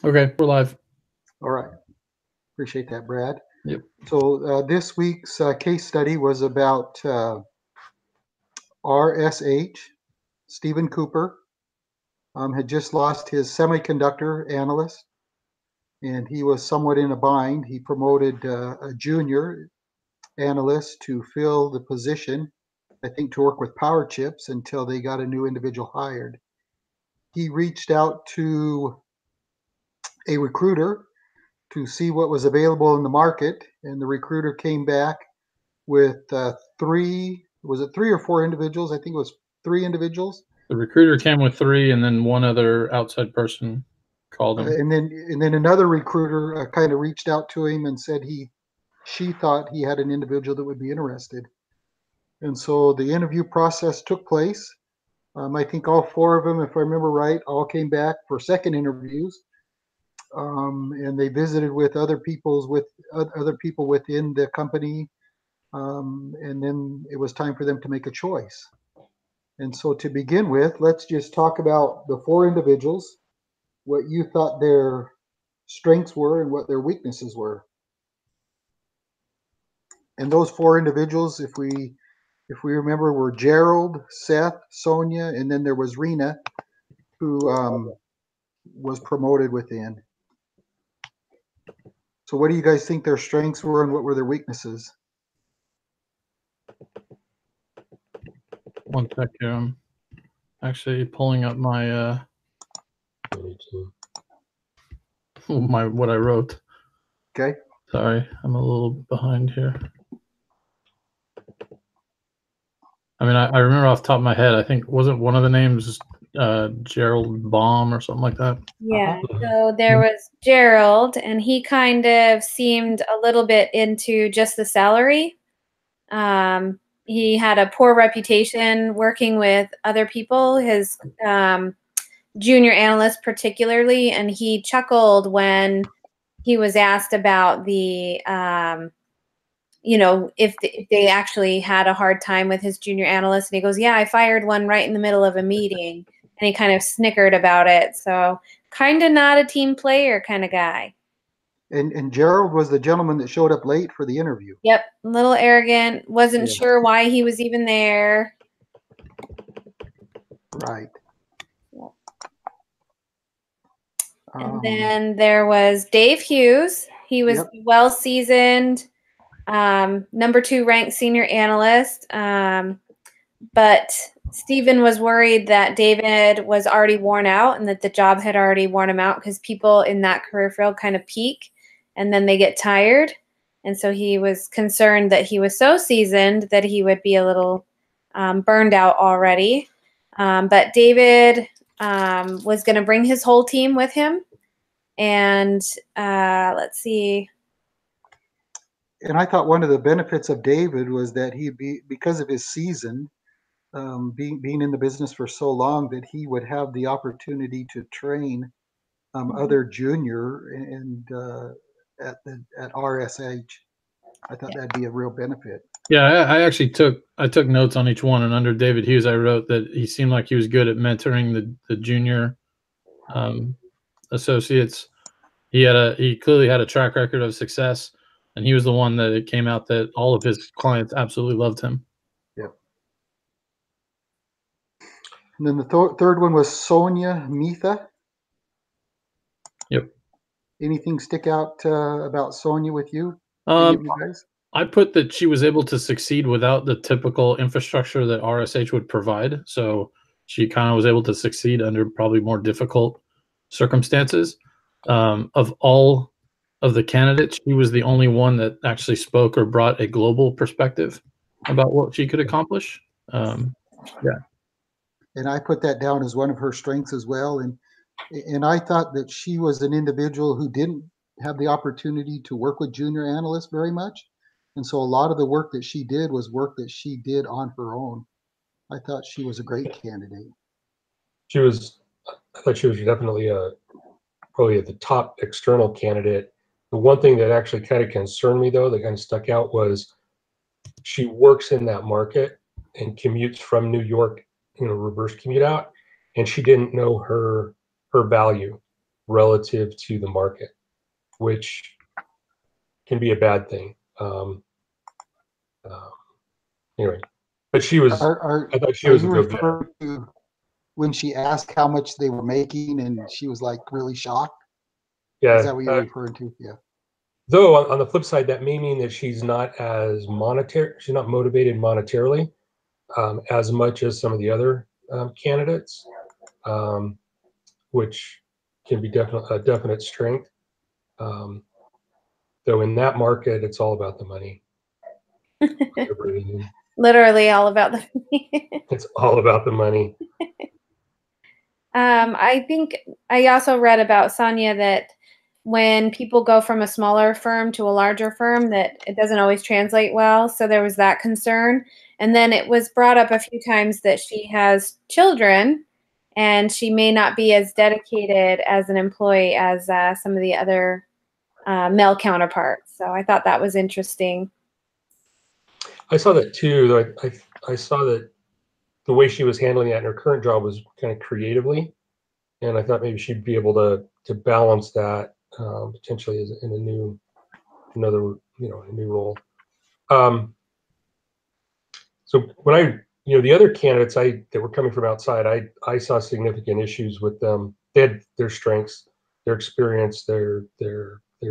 Okay, we're live. All right. Appreciate that, Brad. Yep. So this week's case study was about RSH. Stephen Cooper had just lost his semiconductor analyst, and he was somewhat in a bind. He promoted a junior analyst to fill the position, I think, to work with power chips until they got a new individual hired. He reached out to a recruiter to see what was available in the market, and the recruiter came back with was it three or four individuals? I think it was three individuals. The recruiter came with three, and then one other outside person called him. And then another recruiter kind of reached out to him and said she thought he had an individual that would be interested. And so the interview process took place. I think all four of them, if I remember right, all came back for second interviews. And they visited with other people within the company, and then it was time for them to make a choice. And so to begin with, let's just talk about the four individuals, what you thought their strengths were and what their weaknesses were. And those four individuals, if we remember, were Gerald, Seth, Sonia, and then there was Rena, who was promoted within. So what do you guys think their strengths were and what were their weaknesses? One sec here. I'm actually pulling up my what I wrote. Okay. Sorry, I'm a little behind here. I mean, I remember off the top of my head, I think, wasn't one of the names Gerald Baum or something like that? Yeah, so there was Gerald, and he kind of seemed a little bit into just the salary. He had a poor reputation working with other people, his junior analysts particularly, and he chuckled when he was asked about the if they actually had a hard time with his junior analyst, and he goes, yeah, I fired one right in the middle of a meeting, and he kind of snickered about it. So kind of not a team player kind of guy. And Gerald was the gentleman that showed up late for the interview. Yep, a little arrogant, wasn't sure why he was even there. Right. Yep. And then there was Dave Hughes. He was well-seasoned, number 2 ranked senior analyst, but Stephen was worried that David was already worn out and that the job had already worn him out, because people in that career field kind of peak and then they get tired. And so he was concerned that he was so seasoned that he would be a little burned out already. But David was going to bring his whole team with him. And let's see. And I thought one of the benefits of David was that he'd be, because of his season, being in the business for so long, that he would have the opportunity to train other junior and at RSH. I thought that'd be a real benefit. Yeah, I actually took notes on each one, and under David Hughes, I wrote that he seemed like he was good at mentoring the junior associates. He clearly had a track record of success, and he was the one that it came out that all of his clients absolutely loved him. Yep. And then the third one was Sonia Mitha. Yep. Anything stick out about Sonia with you? You guys? I put that she was able to succeed without the typical infrastructure that RSH would provide. So she kind of was able to succeed under probably more difficult circumstances. Of all of the candidates, she was the only one that actually spoke or brought a global perspective about what she could accomplish. Yeah. And I put that down as one of her strengths as well. And I thought that she was an individual who didn't have the opportunity to work with junior analysts very much. And so a lot of the work that she did was work that she did on her own. I thought she was a great candidate. I thought she was definitely probably the top external candidate. The one thing that actually kind of concerned me, though, that kind of stuck out, was she works in that market and commutes from New York, reverse commute out, and she didn't know her value. relative to the market, which can be a bad thing. Anyway, but she was. I thought she are was a you go-getter. referring to when she asked how much they were making and she was like really shocked? Yeah. Is that what you're referring to? Yeah. Though on the flip side, that may mean that she's not as she's not motivated monetarily as much as some of the other candidates, which can be a definite strength. Though in that market, it's all about the money. Literally all about the It's all about the money. I think I also read about Sonia that when people go from a smaller firm to a larger firm, that it doesn't always translate well. So there was that concern. And then it was brought up a few times that she has children and she may not be as dedicated as an employee as some of the other male counterparts. So I thought that was interesting. I saw that too. I saw that the way she was handling that in her current job was kind of creatively, and I thought maybe she'd be able to balance that potentially in a new role. So when the other candidates that were coming from outside, I saw significant issues with them. They had their strengths, their experience, their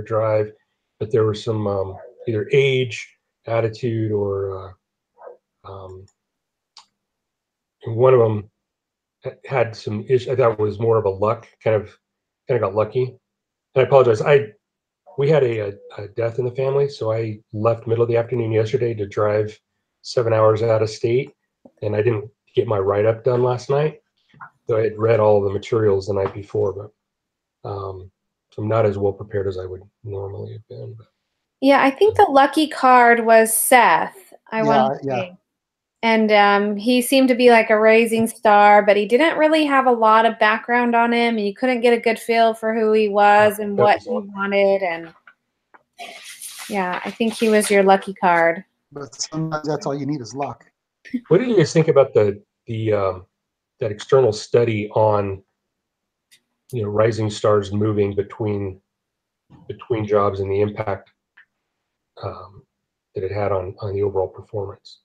drive, but there were some either age, attitude, or one of them had some issues. I thought it was more of a luck, kind of got lucky. And I apologize. We had a death in the family, so I left middle of the afternoon yesterday to drive 7 hours out of state, and I didn't get my write-up done last night. So I had read all the materials the night before, but so I'm not as well prepared as I would normally have been. But. Yeah, I think the lucky card was Seth. I want to say. And he seemed to be like a rising star, but he didn't really have a lot of background on him, and you couldn't get a good feel for who he was and what he wanted. And yeah, I think he was your lucky card. But sometimes that's all you need is luck. What did you guys think about that external study on rising stars moving between jobs and the impact that it had on the overall performance?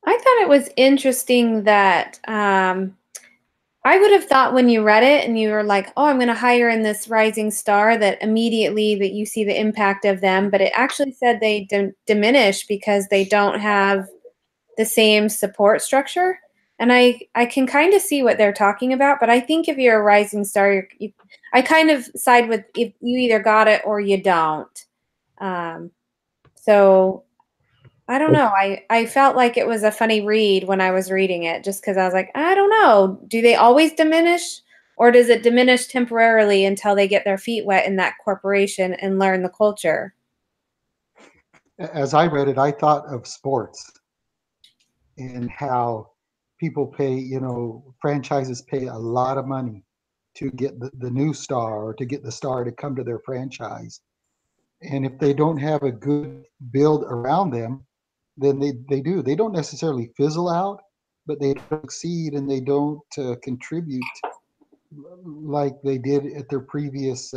I thought it was interesting that I would have thought when you read it and you were like, oh, I'm going to hire in this rising star, that immediately that you see the impact of them. But it actually said they diminish because they don't have the same support structure. And I can kind of see what they're talking about. But I think if you're a rising star, I kind of side with if you either got it or you don't. So I don't know. I felt like it was a funny read when I was reading it, just because I was like, I don't know. Do they always diminish, or does it diminish temporarily until they get their feet wet in that corporation and learn the culture? As I read it, I thought of sports and how people pay, franchises pay a lot of money to get the new star or to get the star to come to their franchise. And if they don't have a good build around them, then they do. They don't necessarily fizzle out, but they don't succeed and they don't contribute like they did at their previous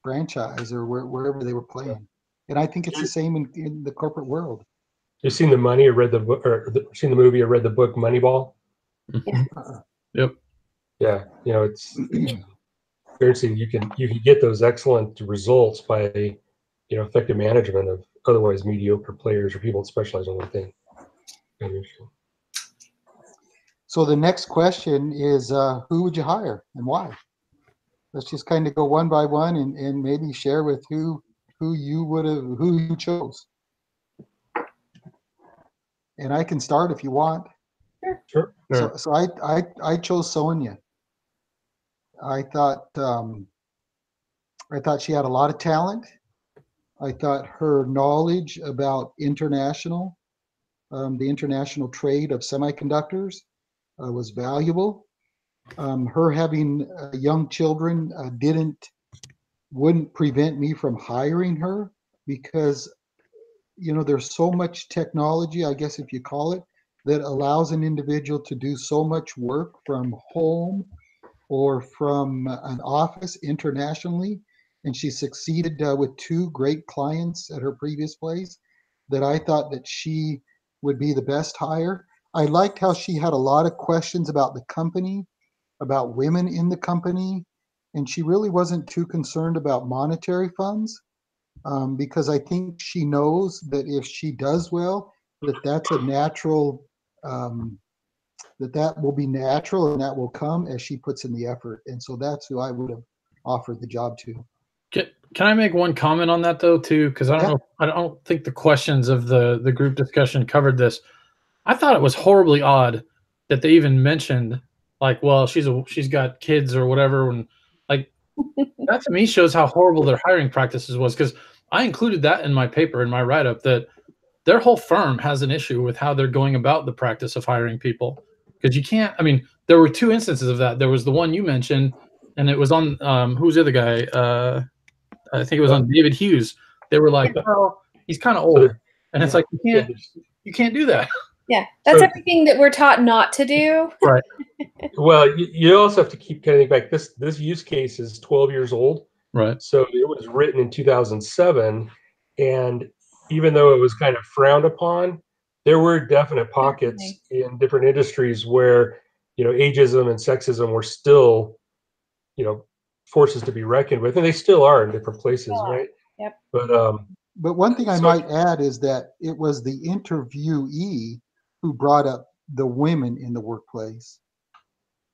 franchise or wherever they were playing. And I think it's the same in the corporate world. You've seen the money or read the book or seen the movie or read the book Moneyball? Yeah. Yep. Yeah, it's interesting. You can get those excellent results by effective management of otherwise mediocre players or people that specialize in one thing. So the next question is, who would you hire and why? Let's just kind of go one by one and maybe share with who you chose. And I can start if you want. Sure. So I chose Sonia. I thought she had a lot of talent. I thought her knowledge about the international trade of semiconductors was valuable. Her having young children wouldn't prevent me from hiring her, because there's so much technology, I guess if you call it, that allows an individual to do so much work from home or from an office internationally, and she succeeded with 2 great clients at her previous place, that I thought that she would be the best hire. I liked how she had a lot of questions about the company, about women in the company, and she really wasn't too concerned about monetary funds, because I think she knows that if she does well, that that's a natural, that will be natural and that will come as she puts in the effort. And so that's who I would have offered the job to. Can I make one comment on that though too? Because I don't Yeah. know, I don't think the questions of the group discussion covered this. I thought it was horribly odd that they even mentioned like, well, she's got kids or whatever, and like that to me shows how horrible their hiring practices was. Because I included that in my paper in my write up that their whole firm has an issue with how they're going about the practice of hiring people. Because you can't. I mean, there were 2 instances of that. There was the one you mentioned, and it was on who's the other guy? I think it was on David Hughes. They were like, "Oh, he's kind of old," and it's like you can't do that. Yeah, that's everything that we're taught not to do. Right. Well, you also have to keep getting back. This use case is 12 years old. Right. So it was written in 2007, and even though it was kind of frowned upon, there were definite pockets in different industries where, ageism and sexism were still, forces to be reckoned with, and they still are in different places, right? Yep. But one thing I might add is that it was the interviewee who brought up the women in the workplace,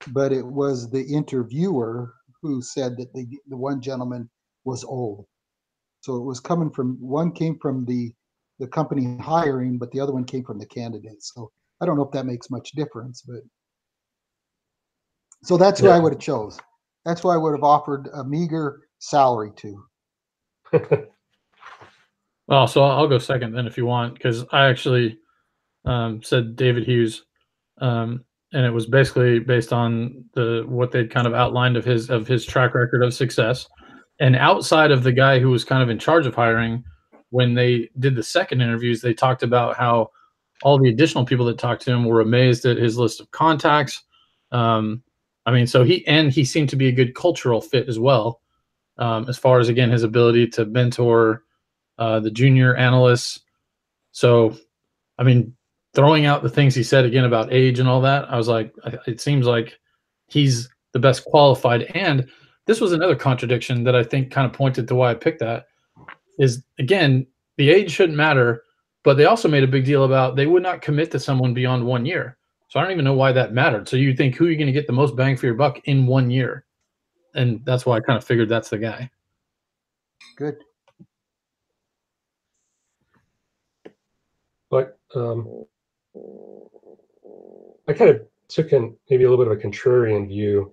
but it was the interviewer who said that the one gentleman was old. So it was coming from, one came from the company hiring, but the other one came from the candidate. So I don't know if that makes much difference, but so that's who I would have chose. That's who I would have offered a meager salary to. Well, so I'll go second then if you want, because I actually said David Hughes, and it was basically based on what they'd kind of outlined of his track record of success, and outside of the guy who was kind of in charge of hiring, when they did the second interviews, they talked about how all the additional people that talked to him were amazed at his list of contacts. I mean, so he seemed to be a good cultural fit as well, as far as again his ability to mentor the junior analysts. So, I mean, throwing out the things he said again about age and all that, I was like, it seems like he's the best qualified. And this was another contradiction that I think kind of pointed to why I picked that is, again, the age shouldn't matter, but they also made a big deal about they would not commit to someone beyond 1 year. So I don't even know why that mattered. So you think who are you going to get the most bang for your buck in 1 year? And that's why I kind of figured that's the guy. Good. But I kind of took maybe a little bit of a contrarian view.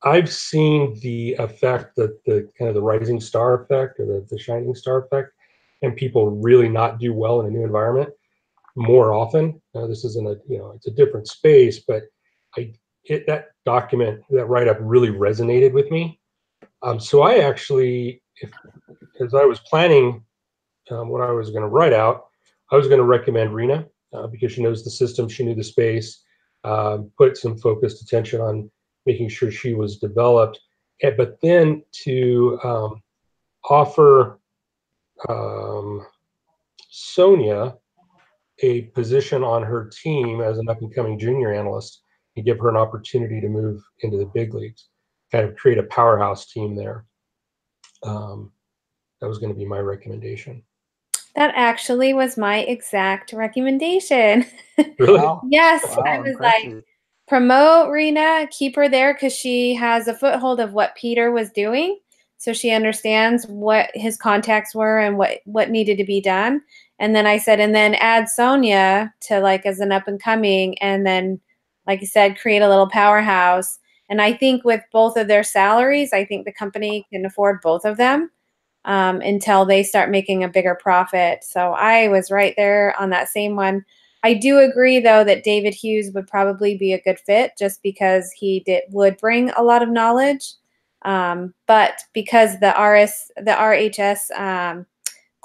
I've seen the effect, that the kind of the rising star effect, or the shining star effect, and people really not do well in a new environment more often. This isn't it's a different space, but that document, that write-up really resonated with me. So I actually, as I was planning what I was going to write out, I was going to recommend Rena because she knows the system, she knew the space, put some focused attention on making sure she was developed, but then to offer Sonia a position on her team as an up-and-coming junior analyst and give her an opportunity to move into the big leagues, kind of create a powerhouse team there. That was going to be my recommendation. That actually was my exact recommendation. Really? Wow. Yes, Wow, I was impressive. like, promote Rena, keep her there because she has a foothold of what Peter was doing. So she understands what his contacts were and what needed to be done. And then I said, and then add Sonia to like as an up and coming, and then, like you said, create a little powerhouse. And I think with both of their salaries, I think the company can afford both of them. Until they start making a bigger profit. So I was right there on that same one. I do agree, though, that David Hughes would probably be a good fit just because he would bring a lot of knowledge. But because the RHS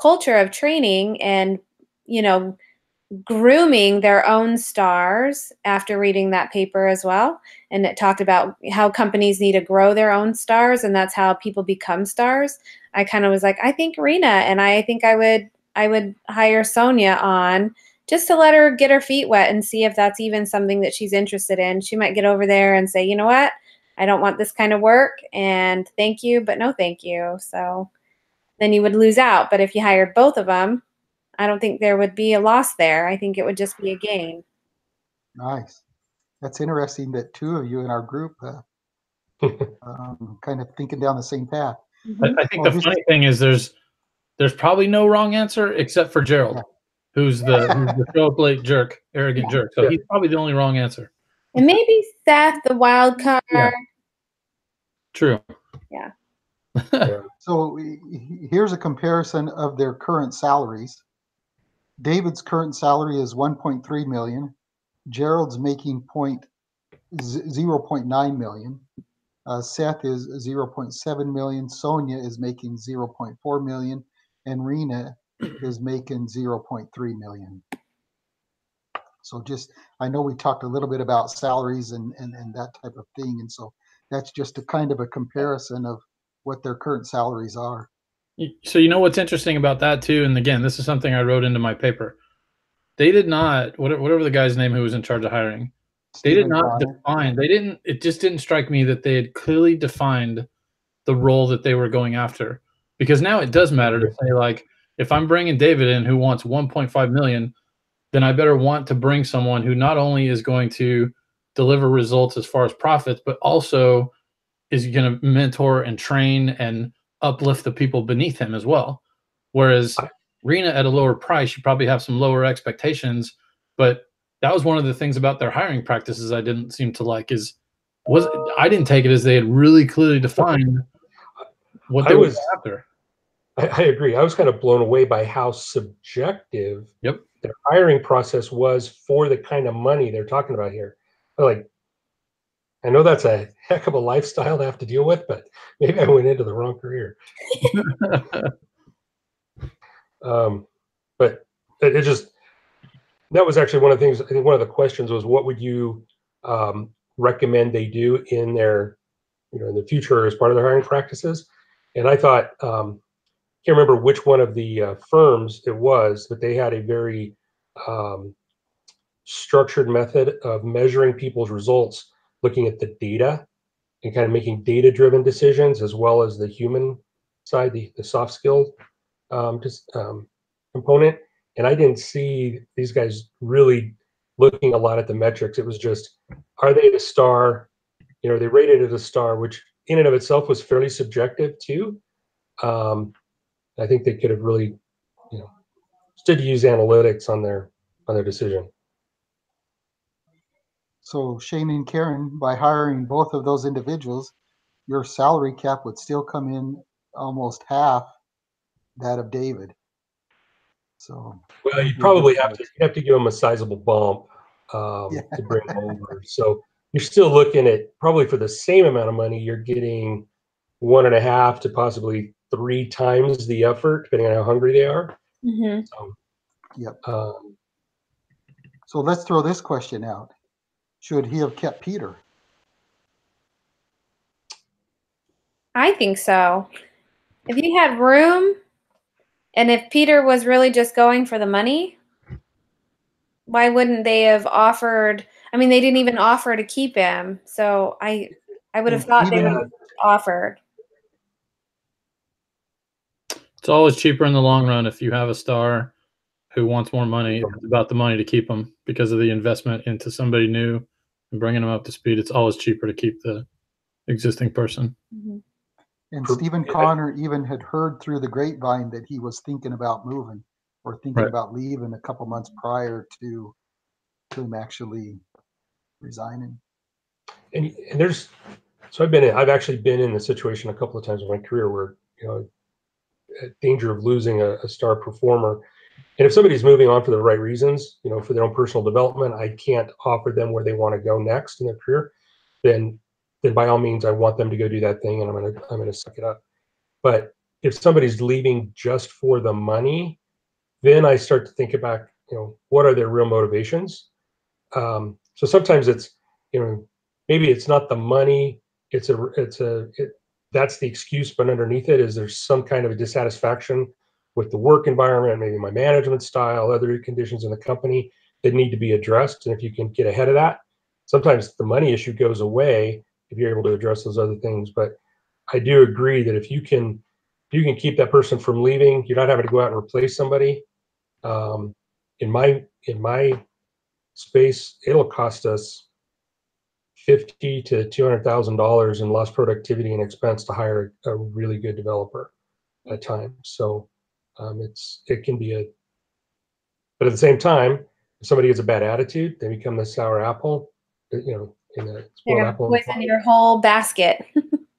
culture of training and, grooming their own stars after reading that paper as well. And it talked about how companies need to grow their own stars, and that's how people become stars. I kind of was like, I think Rena, and I think I would hire Sonia on just to let her get her feet wet and see if that's even something that she's interested in. She might get over there and say, you know what, I don't want this kind of work, and thank you, but no thank you. So then you would lose out. But if you hired both of them, I don't think there would be a loss there. I think it would just be a gain. Nice. That's interesting that two of you in our group kind of thinking down the same path. I think the funny thing is there's probably no wrong answer except for Gerald, who's the show up late jerk, arrogant jerk. So he's probably the only wrong answer. And maybe Seth, the wild card. Yeah. True. Yeah. So here's a comparison of their current salaries. David's current salary is 1.3 million. Gerald's making 0.9 million. Seth is 0.7 million. Sonia is making 0.4 million, and Rena is making 0.3 million. So I know we talked a little bit about salaries and that type of thing, and so that's just a kind of a comparison of what their current salaries are. So you know what's interesting about that too, and again, this is something I wrote into my paper. They did not, whatever the guy's name who was in charge of hiring, they did not define, it just didn't strike me that they had clearly defined the role that they were going after. Because now it does matter to say, like, if I'm bringing David in who wants 1.5 million, then I better want to bring someone who not only is going to deliver results as far as profits, but also is going to mentor and train and uplift the people beneath him as well. Whereas Rena at a lower price, you probably have some lower expectations, but that was one of the things about their hiring practices I didn't seem to like I didn't take it as they had really clearly defined what they were after. I agree. I was kind of blown away by how subjective their hiring process was for the kind of money they're talking about here. Like, I know that's a heck of a lifestyle to have to deal with, but maybe I went into the wrong career. But that was actually one of the things. I think one of the questions was, what would you recommend they do in their, in the future as part of their hiring practices? And I thought, can't remember which one of the firms it was, but they had a very structured method of measuring people's results, looking at the data and kind of making data-driven decisions, as well as the human side, the soft skill component. And I didn't see these guys really looking a lot at the metrics. It was just, are they a star? They rated it a star, which in and of itself was fairly subjective too. I think they could have really, stood to use analytics on their decision. So Shane and Karen, by hiring both of those individuals, your salary cap would still come in almost half that of David. So well, you probably have to give them a sizable bump to bring them over. So you're still looking at, probably for the same amount of money, you're getting 1.5 to possibly 3 times the effort, depending on how hungry they are. So let's throw this question out. Should he have kept Peter? I think so. If you had room, and if Peter was really just going for the money, why wouldn't they have offered? I mean, they didn't even offer to keep him. So I would have thought they would have offered. It's always cheaper in the long run if you have a star who wants more money. It's about the money to keep them because of the investment into somebody new and bringing them up to speed. It's always cheaper to keep the existing person. And Stephen Connor even had heard through the grapevine that he was thinking about moving or thinking about leaving a couple months prior to him actually resigning. And there's, so I've actually been in the situation a couple of times in my career where, danger of losing a star performer. And if somebody's moving on for the right reasons, for their own personal development, I can't offer them where they want to go next in their career, then by all means, I want them to go do that thing, and I'm gonna suck it up. But if somebody's leaving just for the money, then I start to think about what are their real motivations? So sometimes it's, maybe it's not the money, that's the excuse, but underneath it is there's some kind of a dissatisfaction with the work environment, maybe my management style, other conditions in the company that need to be addressed. And if you can get ahead of that, sometimes the money issue goes away if you're able to address those other things. But I do agree that if you can keep that person from leaving, you're not having to go out and replace somebody. In my space, it'll cost us $50,000 to $200,000 in lost productivity and expense to hire a really good developer at times. So it can be but at the same time, if somebody has a bad attitude, they become the sour apple, in a spoiled apple. Poison your whole basket.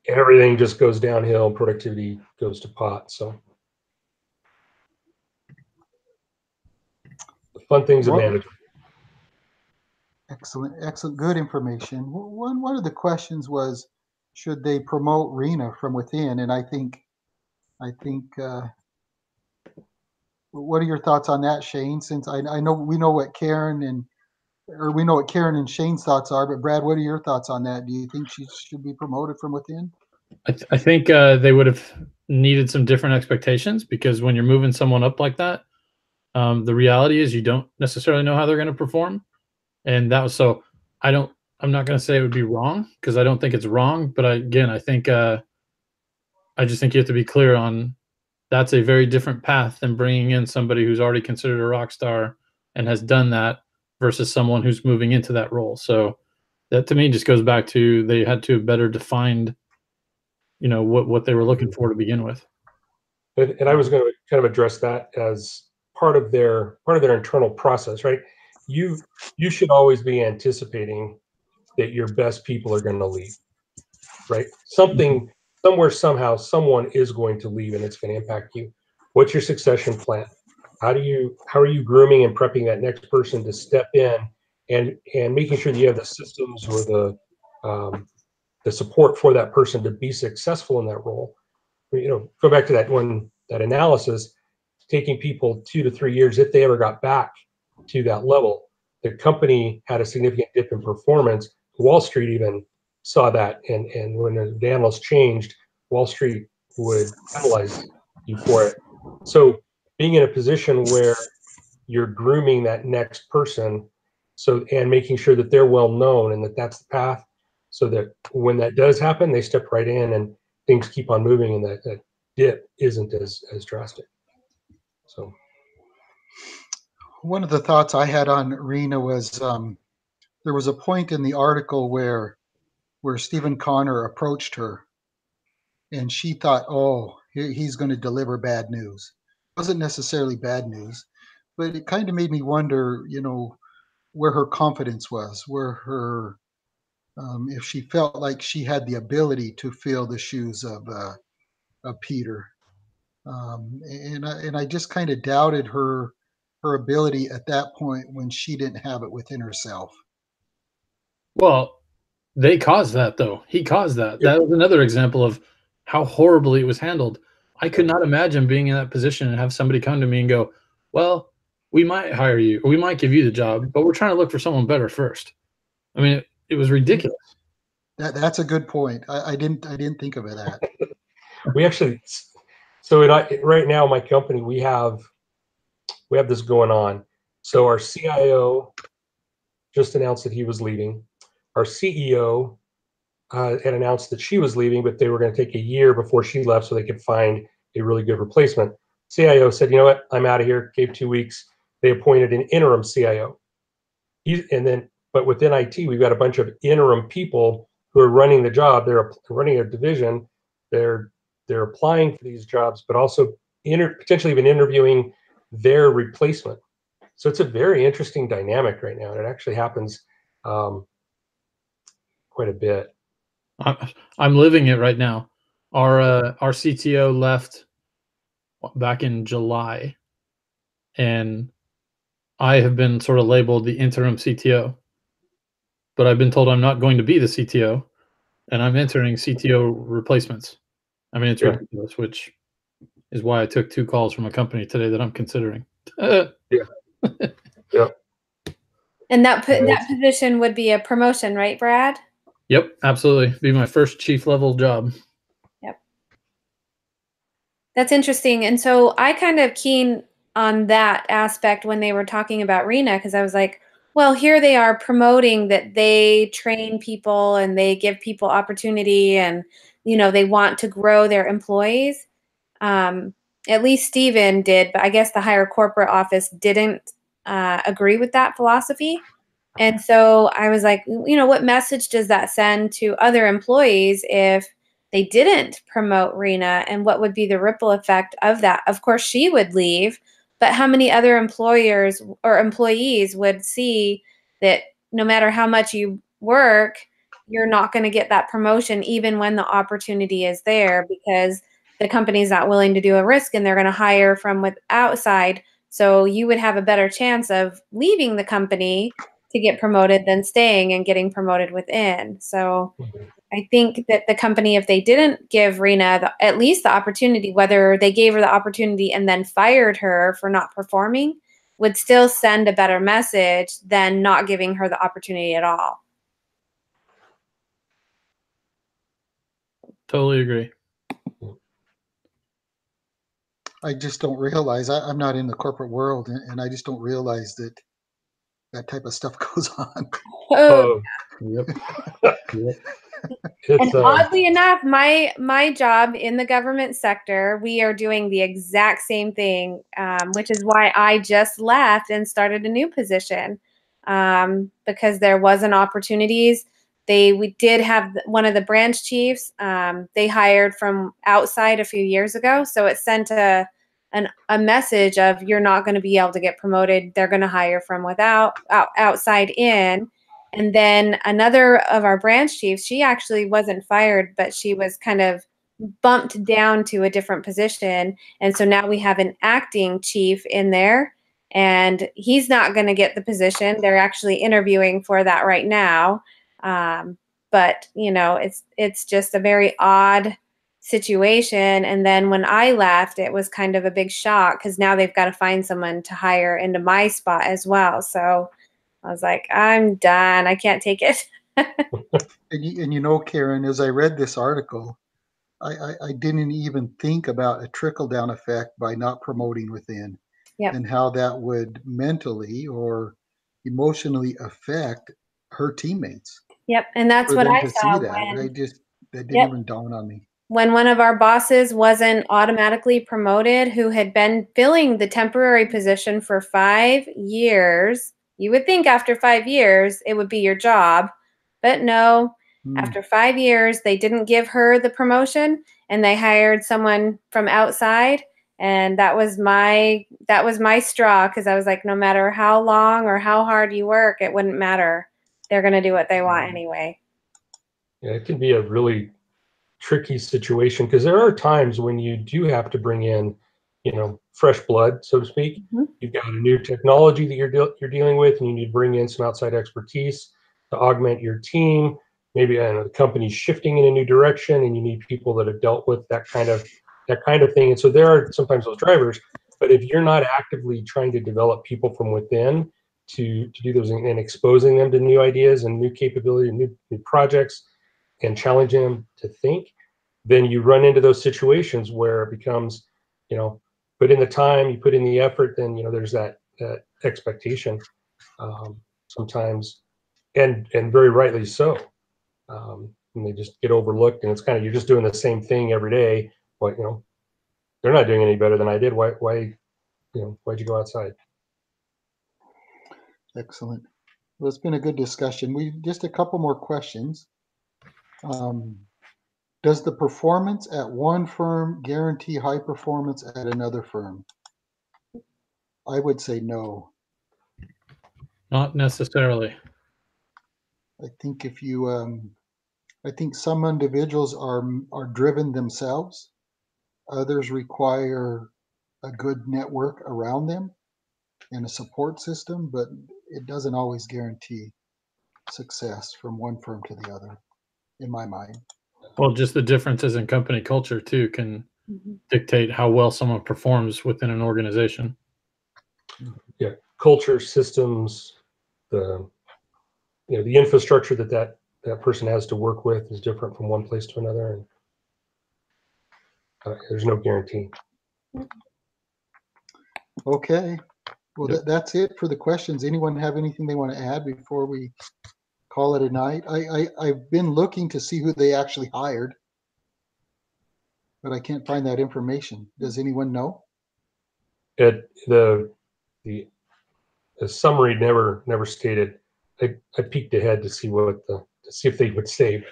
Everything just goes downhill, productivity goes to pot. So the fun things of management. Excellent, good information. One of the questions was, should they promote Rena from within? And I think, what are your thoughts on that, Shane? Since I know we know what Karen and Shane's thoughts are, but Brad, what are your thoughts on that? Do you think she should be promoted from within? I think they would have needed some different expectations, because when you're moving someone up like that, the reality is you don't necessarily know how they're going to perform. And that was, so I'm not going to say it would be wrong, because I don't think it's wrong. But I think I just think you have to be clear on that's a very different path than bringing in somebody who's already considered a rock star and has done that versus someone who's moving into that role. So that to me just goes back to they had to have better defined, what they were looking for to begin with. And I was going to kind of address that as part of their internal process, right? You should always be anticipating that your best people are going to leave, right? Somewhere, somehow, someone is going to leave, and it's going to impact you. What's your succession plan? How are you grooming and prepping that next person to step in, and making sure that you have the systems or the support for that person to be successful in that role? Go back to that analysis, taking people 2 to 3 years, if they ever got back to that level. The company had a significant dip in performance. Wall Street even saw that, and when the analysts changed, Wall Street would penalize you for it. So being in a position where you're grooming that next person, and making sure that they're well known and that that's the path, so that when that does happen, they step right in and things keep on moving, and that dip isn't as drastic. So one of the thoughts I had on Rena was, there was a point in the article where Stephen Connor approached her, and she thought, oh, he's going to deliver bad news. It wasn't necessarily bad news, but it kind of made me wonder, where her confidence was, where her, if she felt like she had the ability to fill the shoes of Peter. And I just kind of doubted her ability at that point when she didn't have it within herself. Well, they caused that, though. He caused that. That was another example of how horribly it was handled. I could not imagine being in that position and have somebody come to me and go, well, we might hire you, or we might give you the job, but we're trying to look for someone better first. I mean, it was ridiculous. That's a good point. I didn't think of that. We actually, right now, my company, we have this going on. So our CIO just announced that he was leaving. Our CEO had announced that she was leaving, but they were going to take a year before she left so they could find a really good replacement. CIO said, you know what, I'm out of here, gave 2 weeks. They appointed an interim CIO. But within IT, we've got a bunch of interim people who are running the job. They're running a division. They're applying for these jobs, but also potentially even interviewing their replacement. So it's a very interesting dynamic right now, and it actually happens quite a bit. I'm living it right now. Our CTO left back in July, and I have been sort of labeled the interim CTO. But I've been told I'm not going to be the CTO, and I'm entering CTO replacements. I mean, it's ridiculous, which is why I took 2 calls from a company today that I'm considering. Yeah. Yep. And that position would be a promotion, right, Brad? Yep, absolutely. Be my first chief level job. Yep. That's interesting. And so I kind of keen on that aspect when they were talking about Rena, because I was like, well, here they are promoting that they train people and they give people opportunity and, you know, they want to grow their employees. At least Stephen did, but I guess the higher corporate office didn't agree with that philosophy. And so I was like, you know, what message does that send to other employees if they didn't promote Rena, and what would be the ripple effect of that? Of course, she would leave, but how many other employers or employees would see that no matter how much you work, you're not going to get that promotion even when the opportunity is there, because the company's not willing to do a risk and they're going to hire from outside. So you would have a better chance of leaving the company to get promoted than staying and getting promoted within. So I think that the company, if they didn't give Rena at least the opportunity, whether they gave her the opportunity and then fired her for not performing, would still send a better message than not giving her the opportunity at all. Totally agree. I just don't realize, I'm not in the corporate world, and I just don't realize that that type of stuff goes on. Oh, Yep. Yep. and oddly enough, my job in the government sector, we are doing the exact same thing, which is why I just left and started a new position, because there wasn't opportunities. We did have one of the branch chiefs. They hired from outside a few years ago, so it sent a message of, you're not going to be able to get promoted. They're going to hire from outside in. And then another of our branch chiefs, she actually wasn't fired, but she was kind of bumped down to a different position. And so now we have an acting chief in there, and he's not going to get the position. They're actually interviewing for that right now. But you know, it's just a very odd situation. And then when I left, it was kind of a big shock, because now they've got to find someone to hire into my spot as well. So I was like, I'm done. I can't take it. And you know, Karen, as I read this article, I didn't even think about a trickle down effect by not promoting within, Yep. and how that would mentally or emotionally affect her teammates. Yep. And that's For what them I to saw see that, when, that didn't Yep. even dawn on me. When one of our bosses wasn't automatically promoted, who had been filling the temporary position for 5 years. You would think after 5 years it would be your job, but no. After 5 years, they didn't give her the promotion, and they hired someone from outside. And that was my straw, because I was like, no matter how long or how hard you work, it wouldn't matter. They're going to do what they want anyway. Yeah, it can be a really tricky situation, because there are times when you do have to bring in, you know, fresh blood, so to speak. Mm-hmm. You've got a new technology that you're dealing with, and you need to bring in some outside expertise to augment your team. Maybe the company's shifting in a new direction, and you need people that have dealt with that kind of thing. And so there are sometimes those drivers. But if you're not actively trying to develop people from within to do those and exposing them to new ideas and new capability and new projects, and challenging them to think, then you run into those situations where it becomes, you know, put in the time, you put in the effort, then, you know, there's that expectation sometimes, and very rightly so. And they just get overlooked, and it's kind of, you're just doing the same thing every day. But, you know, they're not doing any better than I did. Why'd you go outside? Excellent. Well, it's been a good discussion. We just a couple more questions. Does the performance at one firm guarantee high performance at another firm? I would say no. Not necessarily. I think if you, I think some individuals are driven themselves. Others require a good network around them and a support system, but it doesn't always guarantee success from one firm to the other, in my mind. Well, just the differences in company culture too can dictate how well someone performs within an organization. Yeah, culture, systems, the the infrastructure that person has to work with is different from one place to another, and there's no guarantee. Okay. Well, Yep. that's it for the questions. Anyone have anything they want to add before we call it a night? I've been looking to see who they actually hired, but I can't find that information. Does anyone know? The summary never stated. I peeked ahead to see to see if they would save.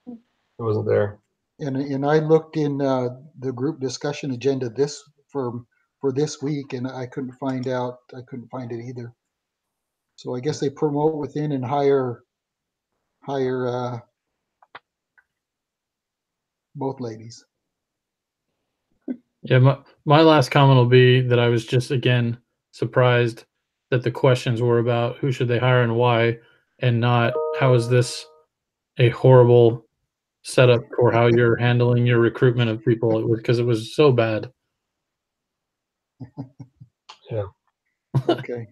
It wasn't there. And I looked in the group discussion agenda for this week, and I couldn't find it either. So I guess they promote within and hire both ladies. Yeah, my last comment will be that I was just again surprised that the questions were about who should they hire and why, and not how is this a horrible setup for how you're handling your recruitment of people, because it was so bad. Yeah. Okay.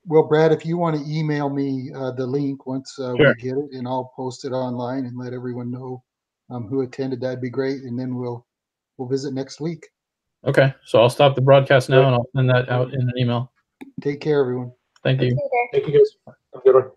Well, Brad, if you want to email me the link once Sure. we get it, and I'll post it online and let everyone know who attended, that'd be great. And then we'll visit next week. Okay, so I'll stop the broadcast now and I'll send that out in an email. Take care, everyone. Thank you. Thank you, guys. Have a good one.